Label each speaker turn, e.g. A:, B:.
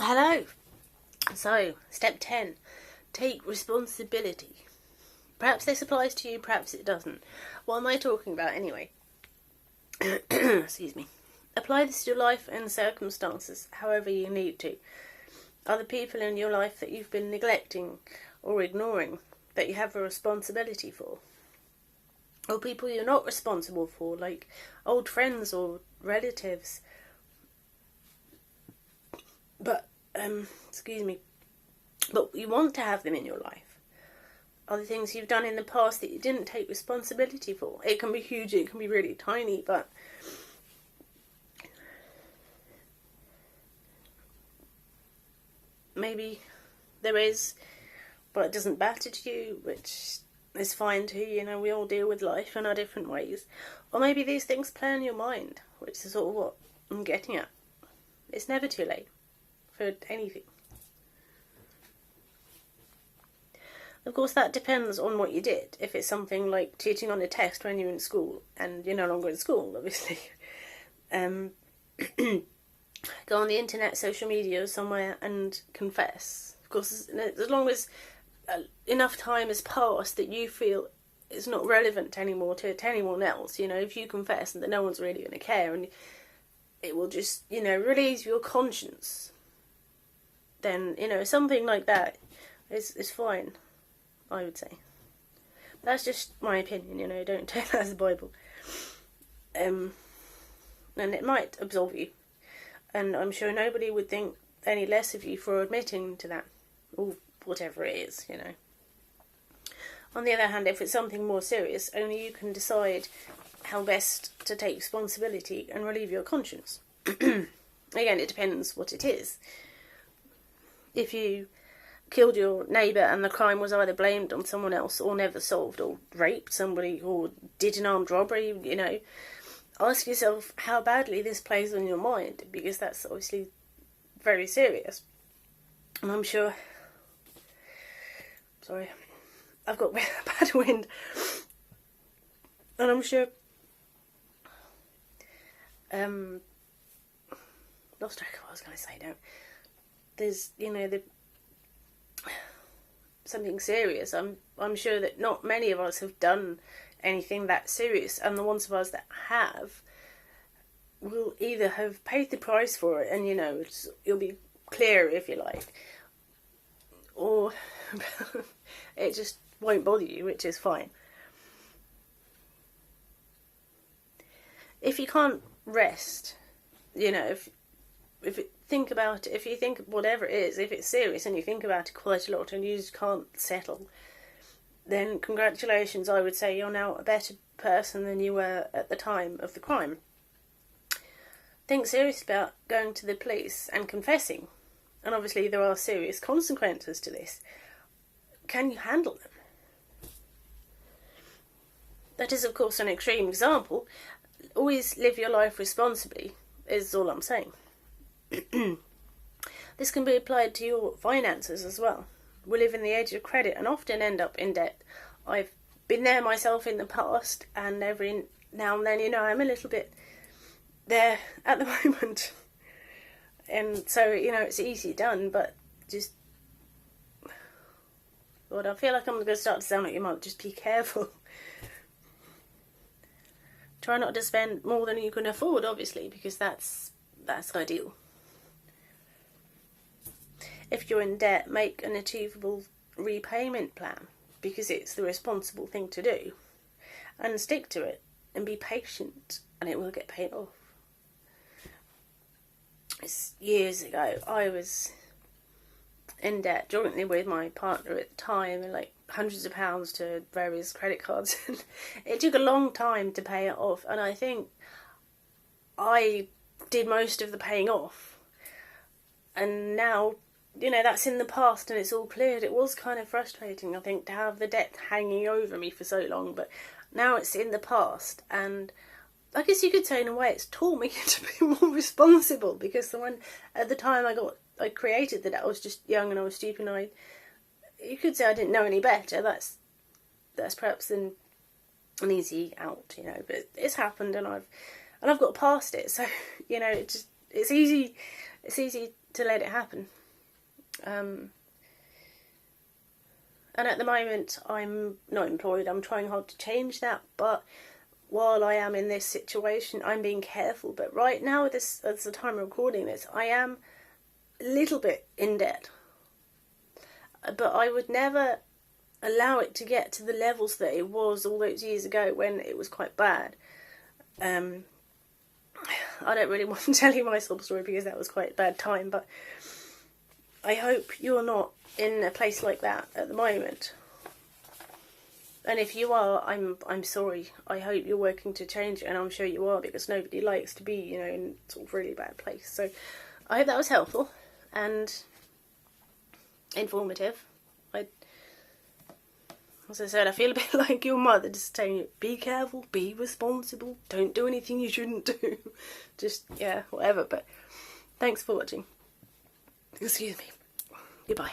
A: Hello. So, step 10. Take responsibility. Perhaps this applies to you, perhaps it doesn't. What am I talking about anyway? Excuse me. Apply this to your life and circumstances, however you need to. Are the people in your life that you've been neglecting or ignoring that you have a responsibility for? Or people you're not responsible for, like old friends or relatives? But, excuse me, but you want to have them in your life. Are the things you've done in the past that you didn't take responsibility for? It can be huge, it can be really tiny, but maybe there is, but it doesn't matter to you, which is fine too. You know, we all deal with life in our different ways. Or maybe these things play in your mind, which is sort of what I'm getting at. It's never too late for anything. Of course, that depends on what you did. If it's something like cheating on a test when you're in school, and you're no longer in school, obviously. Go on the internet, social media, or somewhere and confess. Of course, as long as enough time has passed that you feel it's not relevant anymore to anyone else, you know, if you confess that no one's really going to care and it will just, you know, relieve your conscience, then, you know, something like that is fine, I would say. That's just my opinion, you know, don't take that as the Bible. And it might absolve you. And I'm sure nobody would think any less of you for admitting to that. Or whatever it is, you know. On the other hand, if it's something more serious, only you can decide how best to take responsibility and relieve your conscience. Again, it depends what it is. If you killed your neighbour and the crime was either blamed on someone else or never solved, or raped somebody or did an armed robbery, you know, ask yourself how badly this plays on your mind, because that's obviously very serious. And I'm sure... Sorry, I've got bad wind. And I'm sure... lost track of what I was going to say now. There's, you know, something serious. I'm sure that not many of us have done anything that serious, and the ones of us that have will either have paid the price for it, and, you know, you'll be clear, if you like, or it just won't bother you, which is fine. If you can't rest, you know, think about it, if you think whatever it is, if it's serious and you think about it quite a lot and you just can't settle, then congratulations, I would say you're now a better person than you were at the time of the crime. Think seriously about going to the police and confessing. And obviously there are serious consequences to this. Can you handle them? That is, of course, an extreme example. Always live your life responsibly, is all I'm saying. This can be applied to your finances as well. We live in the age of credit and often end up in debt. I've been there myself in the past, and every now and then, you know, I'm a little bit there at the moment. And so, you know, it's easy done, but just... God, I feel like I'm going to start to sound like your mum. Just be careful. Try not to spend more than you can afford, obviously, because that's ideal. If you're in debt, make an achievable repayment plan, because it's the responsible thing to do. And stick to it, and be patient, and it will get paid off. It's years ago, I was in debt jointly with my partner at the time, and like hundreds of pounds to various credit cards. It took a long time to pay it off, and I think I did most of the paying off. And now, you know, that's in the past and it's all cleared. It was kind of frustrating, I think, to have the debt hanging over me for so long, but now it's in the past, and I guess you could say in a way it's taught me to be more responsible, because at the time I created the debt, I was just young and I was stupid, and you could say I didn't know any better. That's perhaps an easy out, you know, but it's happened, and I've got past it. So, you know, it's easy it's easy to let it happen. And at the moment, I'm not employed. I'm trying hard to change that. But while I am in this situation, I'm being careful. But right now, at the time of recording this, I am a little bit in debt. But I would never allow it to get to the levels that it was all those years ago when it was quite bad. I don't really want to tell you my sob story because that was quite a bad time, but I hope you're not in a place like that at the moment. And if you are, I'm sorry. I hope you're working to change it, and I'm sure you are, because nobody likes to be, you know, in sort of really bad place. So I hope that was helpful and informative. As I said, I feel a bit like your mother, just telling you, be careful, be responsible, don't do anything you shouldn't do. Just, yeah, whatever. But thanks for watching. Excuse me. Goodbye.